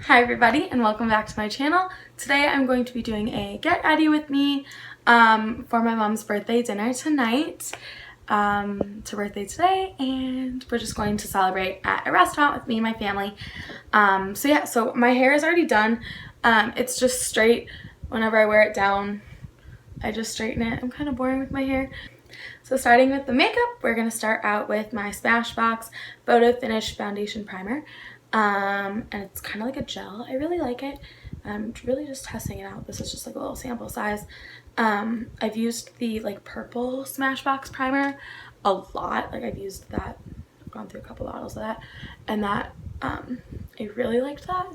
Hi everybody and welcome back to my channel. Today I'm going to be doing a get ready with me for my mom's birthday dinner tonight. It's her birthday today and we're just going to celebrate at a restaurant with me and my family. So my hair is already done. It's just straight. Whenever I wear it down, I just straighten it. I'm kind of boring with my hair. So starting with the makeup, we're going to start out with my Smashbox Photo Finish Foundation Primer. And it's kind of like a gel. I really like it. I'm really just testing it out. This is just like a little sample size. I've used the like purple Smashbox primer a lot. Like I've used that. I've gone through a couple bottles of that. And that, I really liked that.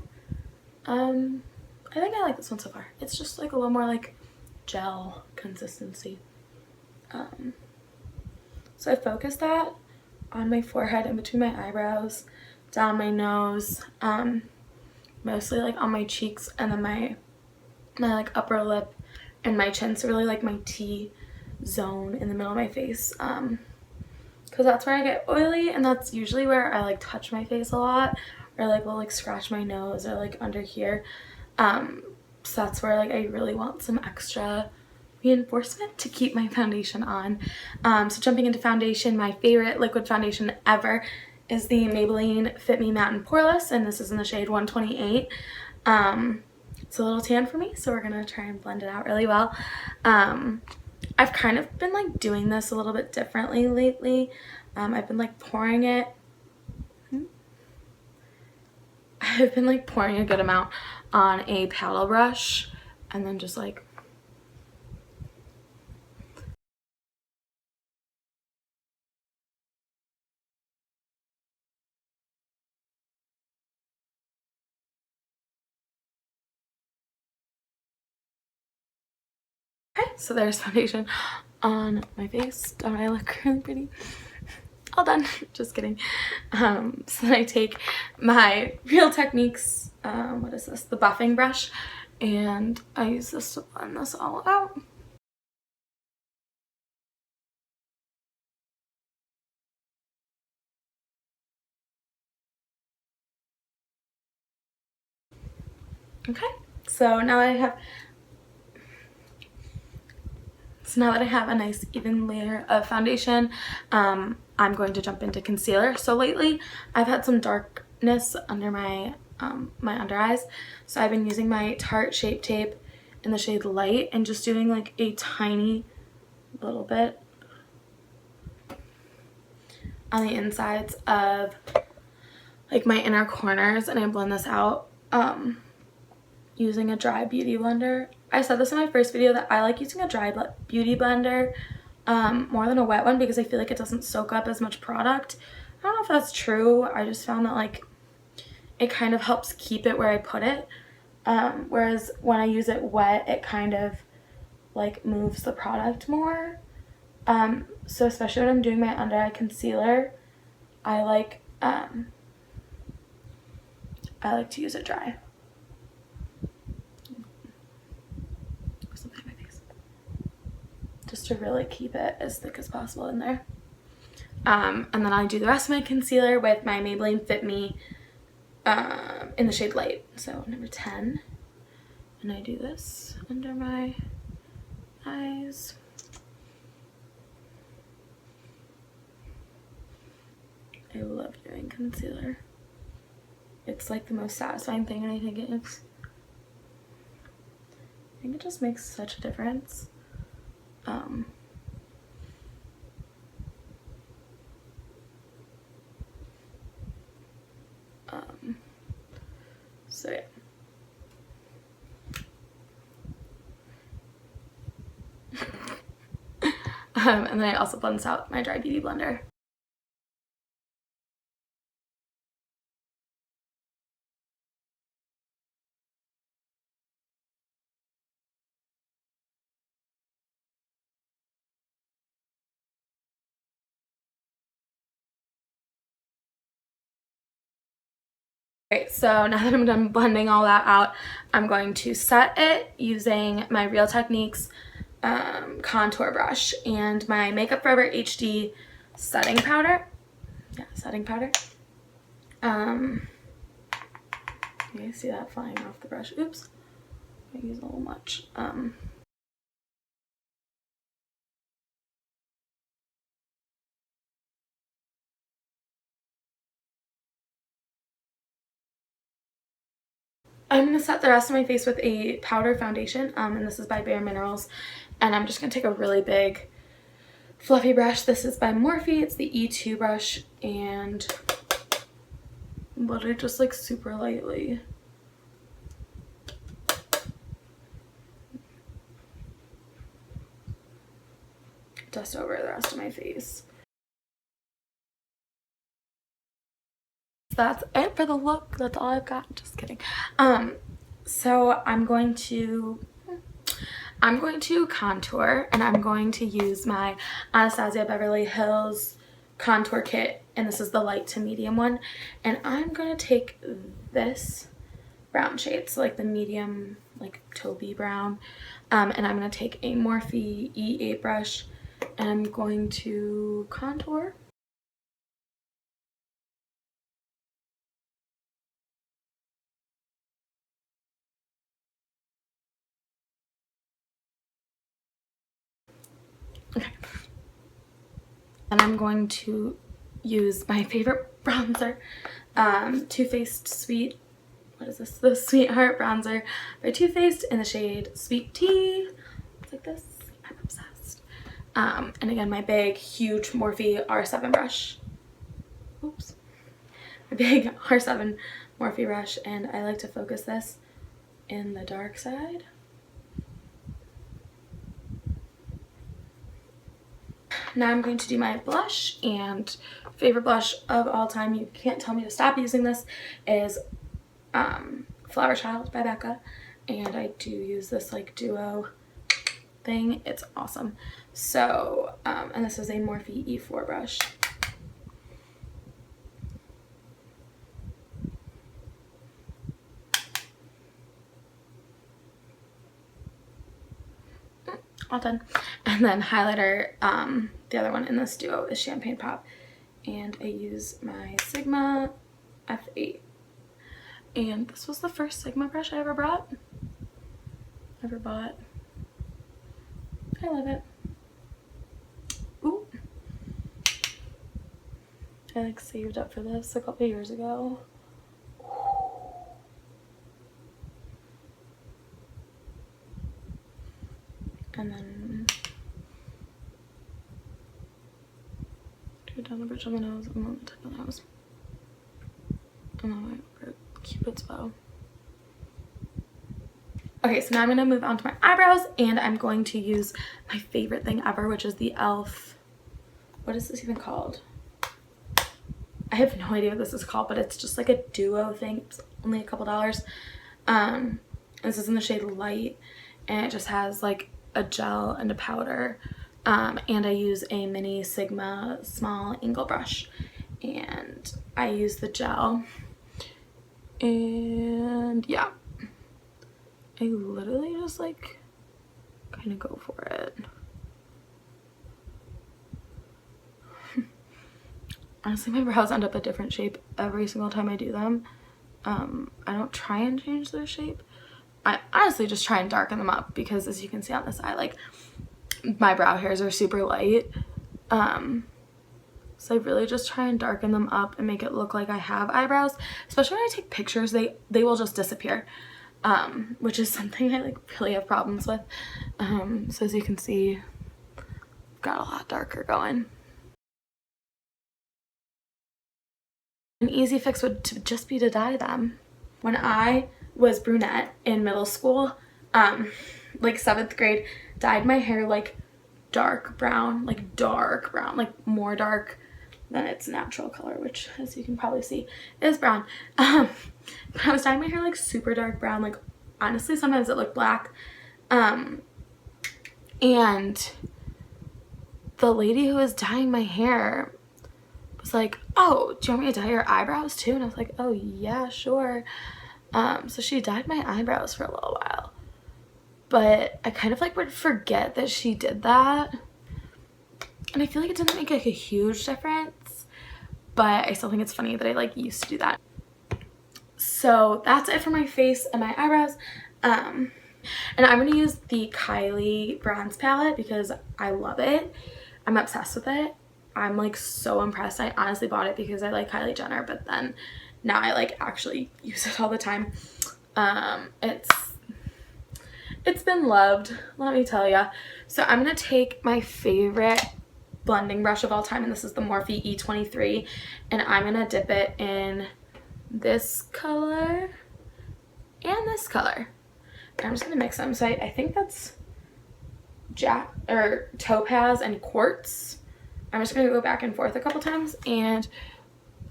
I think I like this one so far. It's just like a little more like gel consistency. So I focused that on my forehead and between my eyebrows, down my nose, mostly like on my cheeks, and then my like upper lip and my chin. So really like my T zone in the middle of my face, because that's where I get oily, and that's usually where I like touch my face a lot, or like will like scratch my nose or like under here. So that's where like I really want some extra reinforcement to keep my foundation on. So jumping into foundation, my favorite liquid foundation ever is the Maybelline FitMe Matte and Poreless, and this is in the shade 128. It's a little tan for me, so we're gonna try and blend it out really well. I've kind of been like doing this a little bit differently lately. I've been like pouring it. I've been like pouring a good amount on a paddle brush and then just like okay, so there's foundation on my face. Don't I look really pretty? All done. Just kidding. So then I take my Real Techniques, what is this? The buffing brush, and I use this to blend this all out. Okay, so now that I have a nice even layer of foundation, I'm going to jump into concealer. So lately I've had some darkness under my my under eyes, so I've been using my Tarte Shape Tape in the shade Light and just doing like a tiny little bit on the insides of like my inner corners, and I blend this out using a dry beauty blender. I said this in my first video that I like using a dry beauty blender more than a wet one because I feel like it doesn't soak up as much product. I don't know if that's true. I just found that like it kind of helps keep it where I put it, whereas when I use it wet, it kind of like moves the product more. So especially when I'm doing my under eye concealer, I like to use it dry. Just to really keep it as thick as possible in there. And then I do the rest of my concealer with my Maybelline Fit Me in the shade Light, so number 10. And I do this under my eyes. I love doing concealer. It's like the most satisfying thing, and I think it just makes such a difference. So yeah. And then I also blend this out my dry beauty blender. Okay, so now that I'm done blending all that out, I'm going to set it using my Real Techniques contour brush and my Makeup Forever HD setting powder. Yeah, setting powder. You guys see that flying off the brush? Oops. I use a little much. I'm going to set the rest of my face with a powder foundation, and this is by Bare Minerals, and I'm just going to take a really big fluffy brush. This is by Morphe. It's the E2 brush, and literally just like super lightly. Dust over the rest of my face. That's it for the look. That's all I've got. Just kidding. So I'm going to contour, and I'm going to use my Anastasia Beverly Hills contour kit, and this is the light to medium one, and I'm going to take this brown shade, so like the medium, like taupey brown, and I'm going to take a Morphe E8 brush, and I'm going to contour. Okay. And I'm going to use my favorite bronzer, Too Faced Sweet, what is this? The Sweetheart Bronzer by Too Faced in the shade Sweet Tea. It's like this. I'm obsessed. And again, my big, huge Morphe R7 brush. Oops. My big R7 Morphe brush, and I like to focus this in the dark side. Now I'm going to do my blush, and favorite blush of all time, you can't tell me to stop using this, is Flowerchild by Becca, and I do use this like duo thing. It's awesome. So and this is a Morphe E4 brush. All done. And then highlighter, the other one in this duo is Champagne Pop, and I use my Sigma F8, and this was the first Sigma brush I ever bought. I love it. Ooh, I like saved up for this a couple years ago. And then do it down the bridge of my nose and then the tip of the nose. And then my Cupid's bow. Okay, so now I'm going to move on to my eyebrows, and I'm going to use my favorite thing ever, which is the e.l.f. What is this even called? I have no idea what this is called, but it's just like a duo thing. It's only a couple dollars. This is in the shade Light, and it just has like a gel and a powder, and I use a mini Sigma small angle brush, and I use the gel, and yeah, I literally just like kind of go for it. Honestly, my brows end up a different shape every single time I do them. I don't try and change their shape. I honestly just try and darken them up, because as you can see on this eye, like my brow hairs are super light, so I really just try and darken them up and make it look like I have eyebrows. Especially when I take pictures, they will just disappear, which is something I like really have problems with. So as you can see, I've got a lot darker going. An easy fix would just be to dye them. When I was brunette in middle school, like 7th grade, dyed my hair like dark brown, like more dark than its natural color, which as you can probably see is brown. But I was dyeing my hair like super dark brown, like honestly sometimes it looked black, and the lady who was dyeing my hair was like, "Oh, do you want me to dye your eyebrows too?" And I was like, "Oh yeah, sure." So she dyed my eyebrows for a little while, but I kind of like would forget that she did that, and I feel like it didn't make like a huge difference, but I still think it's funny that I like used to do that. So that's it for my face and my eyebrows. And I'm going to use the Kylie bronze palette because I love it. I'm obsessed with it. I'm like so impressed. I honestly bought it because I like Kylie Jenner, but then now I like actually use it all the time. It's been loved, let me tell you. So I'm going to take my favorite blending brush of all time, and this is the Morphe E23, and I'm going to dip it in this color and this color. And I'm just going to mix them. So I think that's Topaz and Quartz. I'm just going to go back and forth a couple times and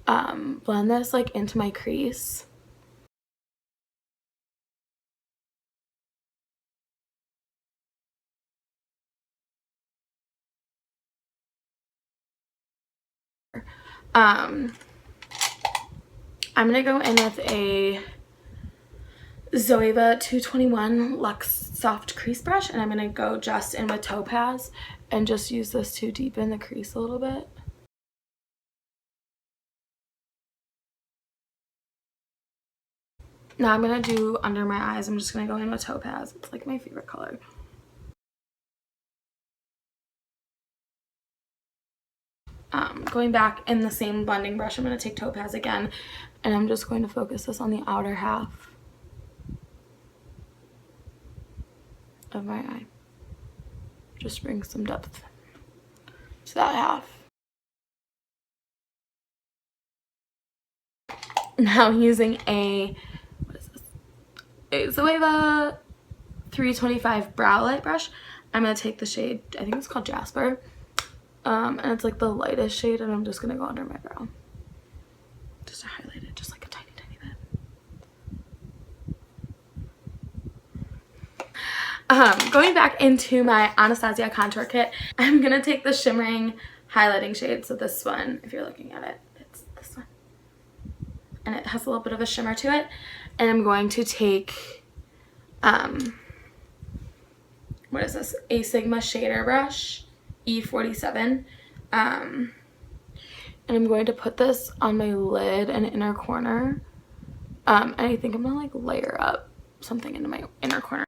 blend this like into my crease. I'm going to go in with a Zoeva 221 Luxe Soft Crease Brush, and I'm going to go just in with Topaz and just use this to deepen the crease a little bit. Now I'm going to do under my eyes. I'm just going to go in with Topaz. It's like my favorite color. Going back in the same blending brush, I'm going to take Topaz again, and I'm just going to focus this on the outer half of my eye. Just bring some depth to that half. Now using a, what is this? A Zoeva 325 brow light brush, I'm going to take the shade, I think it's called Jasper. And it's like the lightest shade, and I'm just going to go under my brow. Just to highlight it, just like a tiny, tiny bit. Going back into my Anastasia contour kit, I'm going to take the Shimmering highlighting shade. So this one, if you're looking at it, it's this one. And it has a little bit of a shimmer to it. And I'm going to take, what is this? A Sigma shader brush, E47. And I'm going to put this on my lid and inner corner. And I think I'm going to like layer up something into my inner corner.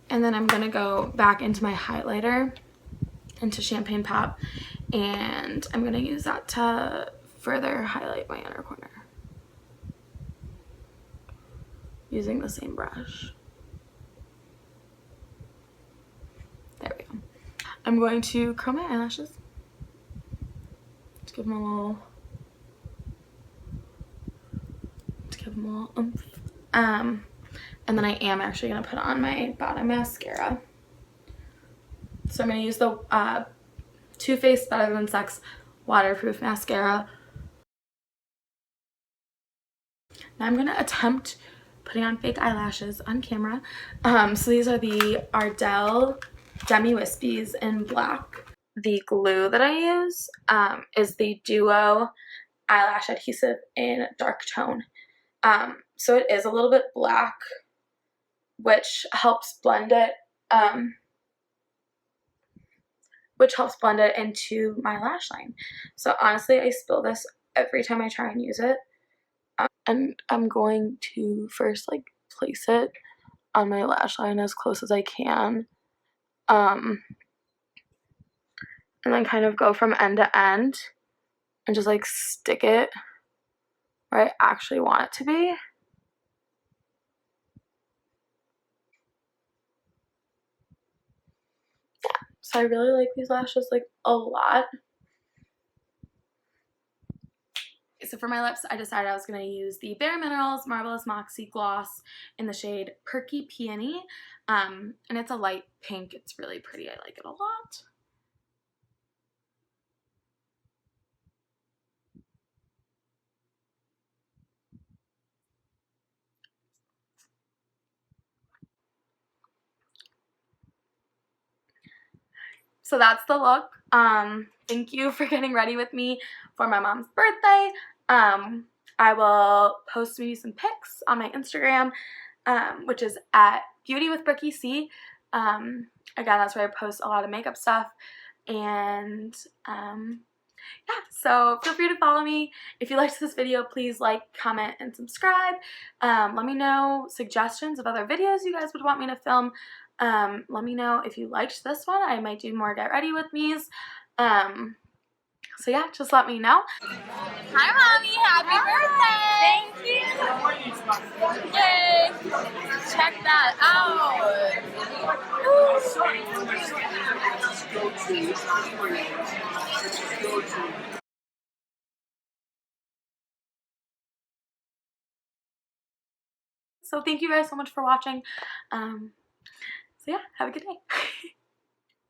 And then I'm going to go back into my highlighter, into Champagne Pop, and I'm going to use that to further highlight my inner corner using the same brush. There we go. I'm going to curl my eyelashes to give them a little oomph. And then I am actually going to put on my bottom mascara. So I'm going to use the Too Faced Better Than Sex waterproof mascara. Now I'm going to attempt putting on fake eyelashes on camera. So these are the Ardell Demi Wispies in black. The glue that I use is the Duo eyelash adhesive in dark tone. So it is a little bit black, which helps blend it into my lash line. So honestly, I spill this every time I try and use it. And I'm going to first like place it on my lash line as close as I can. And then kind of go from end to end and just like stick it where I actually want it to be. So I really like these lashes like a lot. So for my lips, I decided I was going to use the Bare Minerals Marvelous Moxie Gloss in the shade Perky Peony. And it's a light pink. It's really pretty. I like it a lot. So that's the look. Thank you for getting ready with me for my mom's birthday. I will post maybe some pics on my Instagram, which is at beautywithbrookie. Again, that's where I post a lot of makeup stuff. And yeah, so feel free to follow me. If you liked this video, please like, comment, and subscribe. Let me know suggestions of other videos you guys would want me to film. Let me know if you liked this one. I might do more get ready with me's. So yeah, just let me know. Hi, Mommy. Happy birthday. Thank you. Yay. Check that out. So thank you guys so much for watching. So yeah, have a good day.